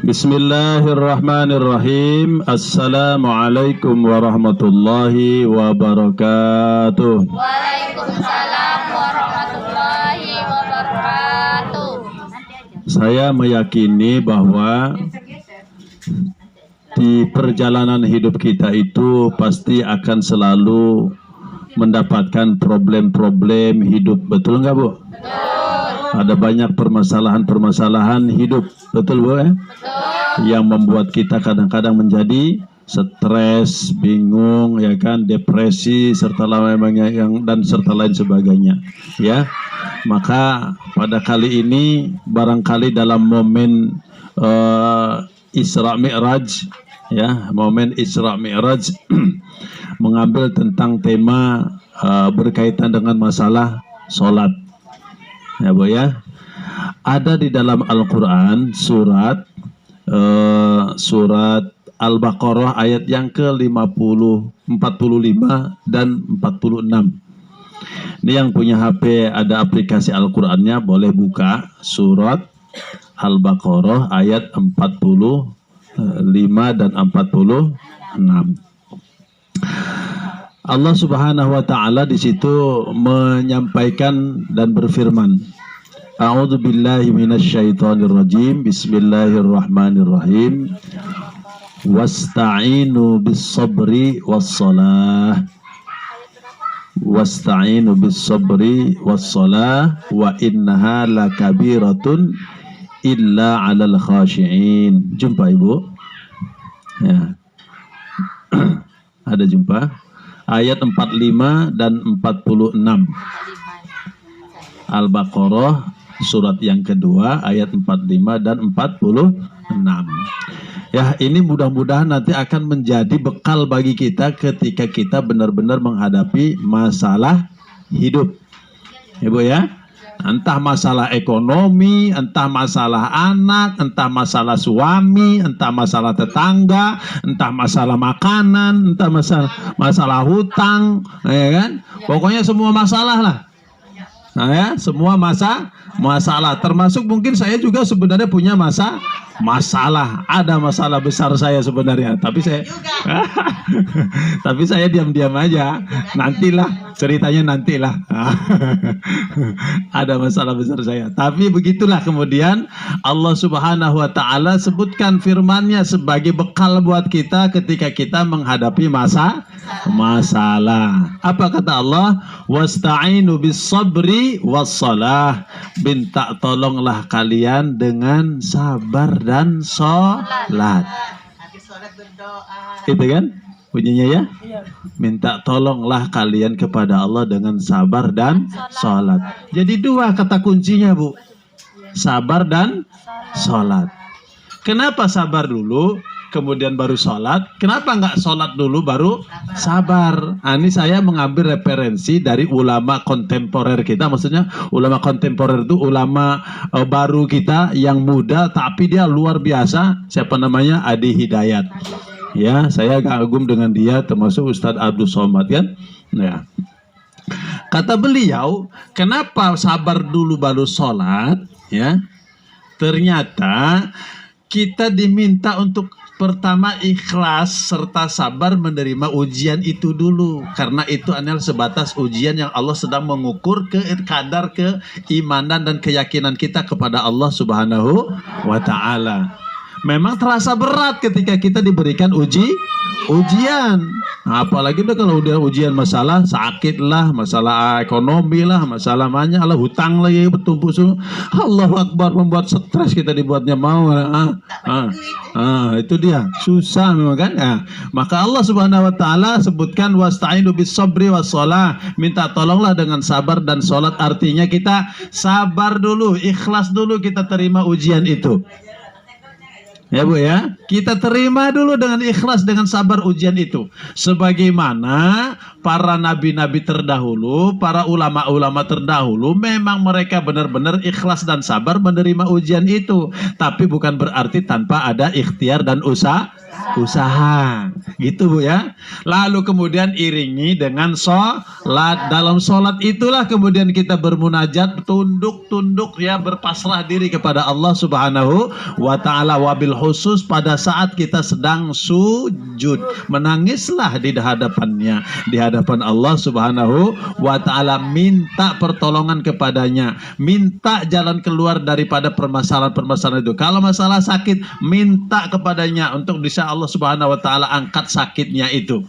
Bismillahirrahmanirrahim. Assalamualaikum warahmatullahi wabarakatuh. Waalaikumsalam warahmatullahi wabarakatuh. Saya meyakini bahwa di perjalanan hidup kita itu pasti akan selalu mendapatkan problem-problem hidup. Betul nggak, Bu? Ada banyak permasalahan-permasalahan hidup, betul, Bu? Betul. Yang membuat kita kadang-kadang menjadi stres, bingung, ya kan, depresi, serta lain sebagainya, ya. Maka pada kali ini barangkali dalam momen Isra Mi'raj, ya, momen Isra Mi'raj mengambil tentang tema berkaitan dengan masalah sholat. Ya, Bu, ya. Ada di dalam Al-Quran surat Al-Baqarah ayat yang ke-50, 45 dan 46. Ini yang punya HP ada aplikasi Al-Qur'annya boleh buka surat Al-Baqarah ayat 45 dan 46. Allah Subhanahu wa taala di situ menyampaikan dan berfirman, A'udzu billahi minasyaitonir rajim. Bismillahirrahmanirrahim. Wasta'inu bis-sabri was-shalah. Wasta'inu bis-sabri was-shalah wa innaha lakabiratun illa 'alal khashi'in. Jumpa, Ibu? Ya. Ada jumpa? Ayat 45 dan 46. Al-Baqarah surat yang kedua ayat 45 dan 46. Ya, ini mudah-mudahan nanti akan menjadi bekal bagi kita ketika kita benar-benar menghadapi masalah hidup. Ibu, ya. Entah masalah ekonomi, entah masalah anak, entah masalah suami, entah masalah tetangga, entah masalah makanan, entah masalah hutang, ya kan? Pokoknya semua masalah lah. Nah, ya, semua masalah, termasuk mungkin saya juga sebenarnya punya masalah. Ada masalah besar saya sebenarnya, tapi saya diam-diam aja. Nantilah ceritanya, nantilah. Ada masalah besar saya. Tapi begitulah kemudian Allah Subhanahu wa taala sebutkan firman-Nya sebagai bekal buat kita ketika kita menghadapi masalah. Apa kata Allah? Wasta'inu bis-sabri was-shalah. Minta tolonglah kalian dengan sabar dan sholat. Itu kan bunyinya, ya? Minta tolonglah kalian kepada Allah dengan sabar dan sholat. Jadi dua kata kuncinya, Bu. Sabar dan sholat. Kenapa sabar dulu kemudian baru sholat? Kenapa nggak sholat dulu baru sabar? Nah, ini saya mengambil referensi dari ulama kontemporer kita. Maksudnya ulama kontemporer itu ulama baru kita yang muda tapi dia luar biasa. Siapa namanya? Adi Hidayat. Ya, saya kagum dengan dia, termasuk Ustadz Abdul Somad, kan? Ya. Kata beliau, kenapa sabar dulu baru sholat? Ya, ternyata kita diminta untuk pertama ikhlas serta sabar menerima ujian itu dulu, karena itu adalah sebatas ujian yang Allah sedang mengukur kadar keimanan dan keyakinan kita kepada Allah Subhanahu wa taala. Memang terasa berat ketika kita diberikan ujian. Nah, apalagi udah kalau udah ujian masalah sakit lah, masalah ekonomi lah, masalah banyak lah, hutang lagi bertumpuk semua. Allahu Akbar, membuat stres kita dibuatnya mau. Itu dia susah memang, kan? Maka Allah Subhanahu wa taala sebutkan wasta'inu bis-sabri was-shalah. Minta tolonglah dengan sabar dan sholat. Artinya kita sabar dulu, ikhlas dulu kita terima ujian itu. Ya, Bu, ya, kita terima dulu dengan ikhlas, dengan sabar ujian itu. Sebagaimana para nabi-nabi terdahulu, para ulama-ulama terdahulu, memang mereka benar-benar ikhlas dan sabar menerima ujian itu. Tapi bukan berarti tanpa ada ikhtiar dan usaha. Gitu Bu ya. Lalu kemudian iringi dengan sholat. Dalam sholat itulah kemudian kita bermunajat, tunduk ya, berpasrah diri kepada Allah Subhanahu wa ta'ala. Wabil khusus pada saat kita sedang sujud, menangislah di hadapannya, di hadapan Allah Subhanahu wa ta'ala, minta pertolongan kepadanya, minta jalan keluar daripada permasalahan-permasalahan itu. Kalau masalah sakit, minta kepadanya untuk bisa Allah Subhanahu wa ta'ala angkat sakitnya itu.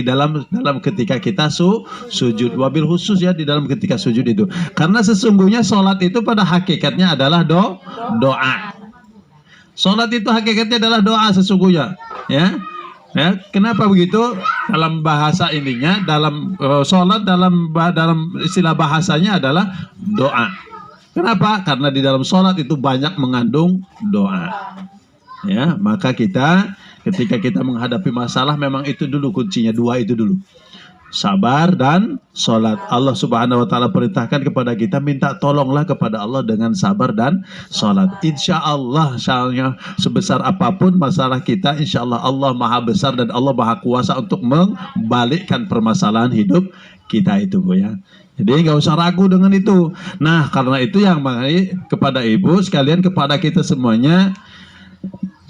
Dalam ketika kita sujud, wabil khusus ya, di dalam ketika sujud itu. Karena sesungguhnya sholat itu pada hakikatnya adalah doa. Sholat itu hakikatnya adalah doa sesungguhnya, ya. Kenapa begitu? Dalam bahasa ininya, dalam sholat, dalam istilah bahasanya adalah doa. Kenapa? Karena di dalam sholat itu banyak mengandung doa. Ya, maka kita ketika kita menghadapi masalah, memang itu dulu kuncinya, dua itu dulu. Sabar dan sholat. Allah Subhanahu wa ta'ala perintahkan kepada kita, minta tolonglah kepada Allah dengan sabar dan sholat. Insya Allah, sebesar apapun masalah kita, insya Allah Allah maha besar dan Allah maha kuasa untuk membalikkan permasalahan hidup kita itu Bu ya. Jadi nggak usah ragu dengan itu. Nah, karena itu yang kepada ibu sekalian, kepada kita semuanya,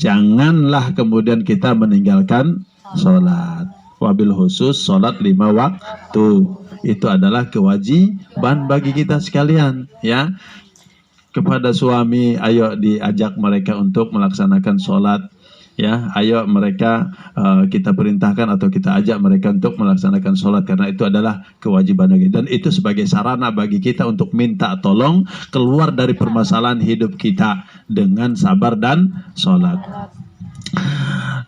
janganlah kemudian kita meninggalkan sholat. Wabil khusus sholat 5 waktu. Itu adalah kewajiban bagi kita sekalian. Ya, kepada suami, ayo diajak mereka untuk melaksanakan sholat. Ya, ayo mereka kita perintahkan atau kita ajak mereka untuk melaksanakan sholat, karena itu adalah kewajiban bagi kita. Dan itu sebagai sarana bagi kita untuk minta tolong keluar dari permasalahan hidup kita dengan sabar dan sholat.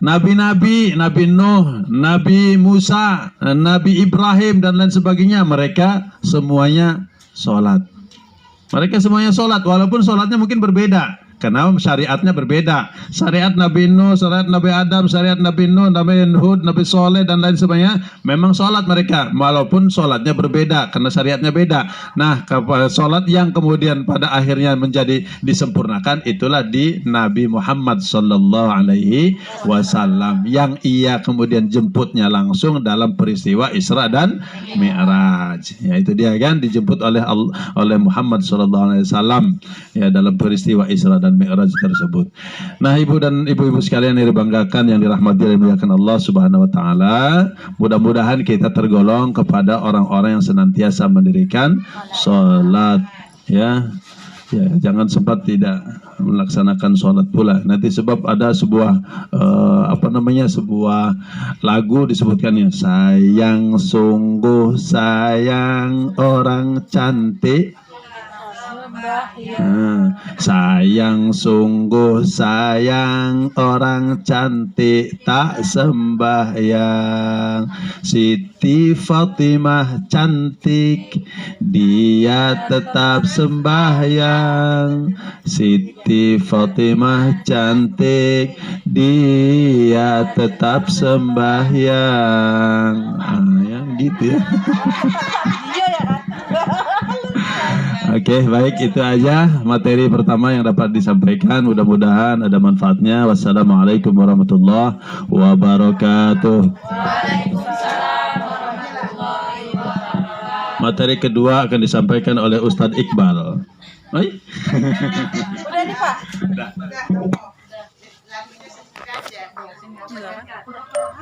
Nabi-nabi, Nabi Nuh, Nabi Musa, Nabi Ibrahim dan lain sebagainya, mereka semuanya sholat. Mereka semuanya sholat, walaupun sholatnya mungkin berbeda. Karena syariatnya berbeda. Syariat Nabi Nuh, syariat Nabi Adam, syariat Nabi Nuh, Nabi Hud, Nabi Soleh dan lain sebagainya, memang sholat mereka, walaupun sholatnya berbeda karena syariatnya beda. Nah, sholat yang kemudian pada akhirnya menjadi disempurnakan, itulah di Nabi Muhammad Sallallahu Alaihi Wasallam, yang ia kemudian jemputnya langsung dalam peristiwa Isra dan Mi'raj. Ya, itu dia kan, dijemput oleh Muhammad Sallallahu Alaihi Wasallam ya dalam peristiwa Isra dan Mi'raj tersebut. Nah, ibu dan ibu-ibu sekalian yang dibanggakan, yang dirahmati dan dimuliakan Allah Subhanahu wa taala, mudah-mudahan kita tergolong kepada orang-orang yang senantiasa mendirikan sholat ya. Ya, jangan sempat tidak melaksanakan sholat pula. Nanti sebab ada sebuah sebuah lagu disebutkannya, sayang sungguh sayang orang cantik. Sayang sungguh sayang orang cantik tak sembahyang. Siti Fatimah cantik, dia tetap sembahyang. Siti Fatimah cantik, dia tetap sembahyang. Ya gitu ya. Oke, baik, itu aja materi pertama yang dapat disampaikan. Mudah-mudahan ada manfaatnya. Wassalamualaikum warahmatullahi wabarakatuh. Waalaikumsalam warahmatullahi wabarakatuh. Materi kedua akan disampaikan oleh Ustadz Iqbal. Baik.